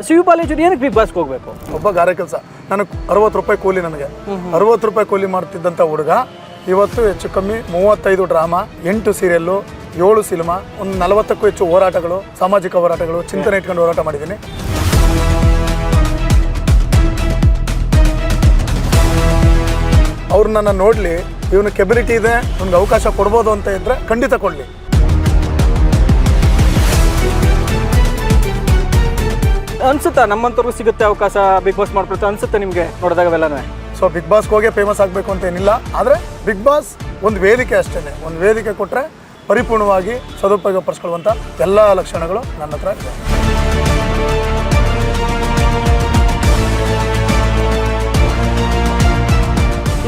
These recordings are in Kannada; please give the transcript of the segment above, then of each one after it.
ಶಿವಪಾಲ್ ಯಚೂರಿ ಏನಕ್ಕೆ ಬಿಗ್ ಬಾಸ್ಗೆ ಹೋಗ್ಬೇಕು? ಒಬ್ಬ ಗಾರೆ ಕೆಲಸ, ನನಗೆ 60 ರೂಪಾಯಿ ಕೂಲಿ, ನನಗೆ 60 ರೂಪಾಯಿ ಕೂಲಿ ಮಾಡ್ತಿದ್ದಂಥ ಹುಡುಗ ಇವತ್ತು ಹೆಚ್ಚು ಕಮ್ಮಿ 35 ಡ್ರಾಮಾ, 8 ಸೀರಿಯಲ್ಲು, 7 ಸಿನಿಮಾ, ಒಂದು 40ಕ್ಕೂ ಹೆಚ್ಚು ಹೋರಾಟಗಳು, ಸಾಮಾಜಿಕ ಹೋರಾಟಗಳು, ಚಿಂತನೆ ಇಟ್ಕೊಂಡು ಹೋರಾಟ ಮಾಡಿದ್ದೀನಿ. ಅವ್ರು ನನ್ನ ನೋಡಲಿ, ಇವನು ಕೆಬಿಲಿಟಿ ಇದೆ, ಅವ್ನಿಗೆ ಅವಕಾಶ ಕೊಡ್ಬೋದು ಅಂತ ಇದ್ದರೆ ಖಂಡಿತ ಕೊಡಲಿ. ಅನ್ಸುತ್ತಾ ನಮ್ಮಂತವ್ರಿಗೂ ಸಿಗುತ್ತೆ ಅವಕಾಶ ಬಿಗ್ ಬಾಸ್ ಮಾಡ್ಬಿಡ್ತು ಅನ್ಸುತ್ತೆ ನಿಮಗೆ ನೋಡಿದಾಗವೆಲ್ಲನೇ? ಸೊ ಬಿಗ್ ಬಾಸ್ಗೆ ಹೋಗಿ ಫೇಮಸ್ ಆಗಬೇಕು ಅಂತ ಏನಿಲ್ಲ, ಆದರೆ ಬಿಗ್ ಬಾಸ್ ಒಂದು ವೇದಿಕೆ ಅಷ್ಟೇ. ಒಂದು ವೇದಿಕೆ ಕೊಟ್ಟರೆ ಪರಿಪೂರ್ಣವಾಗಿ ಸದುಪಯೋಗ ಪಡಿಸ್ಕೊಳ್ಳುವಂಥ ಎಲ್ಲ ಲಕ್ಷಣಗಳು ನನ್ನ ಹತ್ರ ಇದೆ.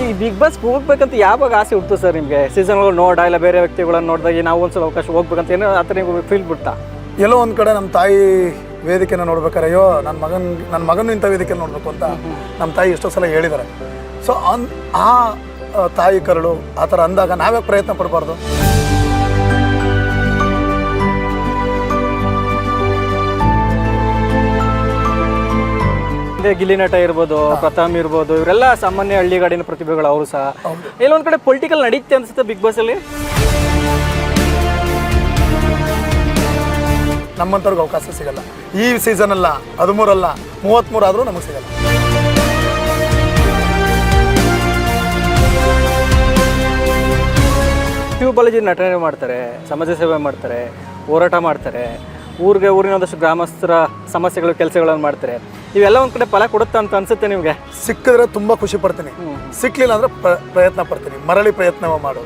ಈ ಬಿಗ್ ಬಾಸ್ಗೆ ಹೋಗ್ಬೇಕಂತ ಯಾವಾಗ ಆಸೆ ಹುಡ್ತು ಸರ್ ನಿಮಗೆ? ಸೀಸನ್ಗಳು ನೋಡ ಇಲ್ಲ ಬೇರೆ ವ್ಯಕ್ತಿಗಳನ್ನು ನೋಡಿದಾಗ ನಾವು ಒಂದ್ಸಲ ಅವಕಾಶ ಹೋಗ್ಬೇಕಂತ ಏನೋ ಆ ಥರ ನಿಮಗೆ ಫೀಲ್ ಬಿಡ್ತಾ? ಎಲ್ಲೋ ಒಂದು ಕಡೆ ನಮ್ಮ ತಾಯಿ ವೇದಿಕೆನ ನೋಡ್ಬೇಕಾರೆ, ಅಯ್ಯೋ ನನ್ನ ಮಗನೂ ಇಂಥ ವೇದಿಕೆಯಲ್ಲಿ ನೋಡಬೇಕು ಅಂತ ನಮ್ಮ ತಾಯಿ ಎಷ್ಟೋ ಸಲ ಹೇಳಿದ್ದಾರೆ. ಸೊ ಆ ತಾಯಿ ಕರಳು ಆ ಥರ ಅಂದಾಗ ನಾವೇ ಪ್ರಯತ್ನ ಪಡಬಾರ್ದು? ಗಿಲ್ಲಿ ನಟ ಇರ್ಬೋದು, ಪ್ರಥಮ್ ಇರ್ಬೋದು, ಇವರೆಲ್ಲ ಸಾಮಾನ್ಯ ಹಳ್ಳಿಗಾಡಿನ ಪ್ರತಿಭೆಗಳು. ಅವರು ಸಹ ಎಲ್ಲೊಂದು ಕಡೆ ಪೊಲಿಟಿಕಲ್ ನಡೀತೆ ಅನ್ಸುತ್ತೆ ಬಿಗ್ ಬಾಸಲ್ಲಿ. ನಮ್ಮಂಥವ್ರಿಗೆ ಅವಕಾಶ ಸಿಗಲ್ಲ. ಈ ಸೀಸನ್ ಅಲ್ಲ, 13 ಅಲ್ಲ, 33 ಆದರೂ ನಮಗೆ ಸಿಗಲ್ಲ. ಶಿವಪಾಲ್ ನಟನೆ ಮಾಡ್ತಾರೆ, ಸಮಾಜ ಸೇವೆ ಮಾಡ್ತಾರೆ, ಹೋರಾಟ ಮಾಡ್ತಾರೆ, ಊರಿನ ಒಂದಷ್ಟು ಗ್ರಾಮಸ್ಥರ ಸಮಸ್ಯೆಗಳು ಕೆಲಸಗಳನ್ನು ಮಾಡ್ತಾರೆ. ಇವೆಲ್ಲ ಒಂದು ಕಡೆ ಫಲ ಕೊಡುತ್ತಾ ಅಂತ ಅನ್ಸುತ್ತೆ ನಿಮಗೆ? ಸಿಕ್ಕಿದ್ರೆ ತುಂಬ ಖುಷಿ ಪಡ್ತೀನಿ, ಸಿಕ್ಕಲಿಲ್ಲ ಅಂದರೆ ಪ್ರಯತ್ನ ಪಡ್ತೀನಿ. ಮರಳಿ ಪ್ರಯತ್ನ ಮಾಡು.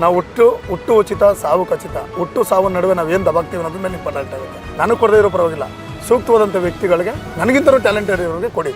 ನಾವು ಹುಟ್ಟು ಉಚಿತ, ಸಾವು ಖಚಿತ. ಹುಟ್ಟು ಸಾವು ನಡುವೆ ನಾವು ಏನು ದಬಾಗ್ತೀವಿ ಅನ್ನೋದ್ರ ಮೇಲೆ ಇಂಪಾರ್ಟೆಂಟ್ ಆಗುತ್ತೆ. ನನಗೆ ಕೊಡದೇ ಇರೋ ಪರವಾಗಿಲ್ಲ, ಸೂಕ್ತವಾದಂಥ ವ್ಯಕ್ತಿಗಳಿಗೆ, ನನಗಿಂತಲೂ ಟ್ಯಾಲೆಂಟೆಡ್ ಇರೋರಿಗೆ ಕೊಡಿ.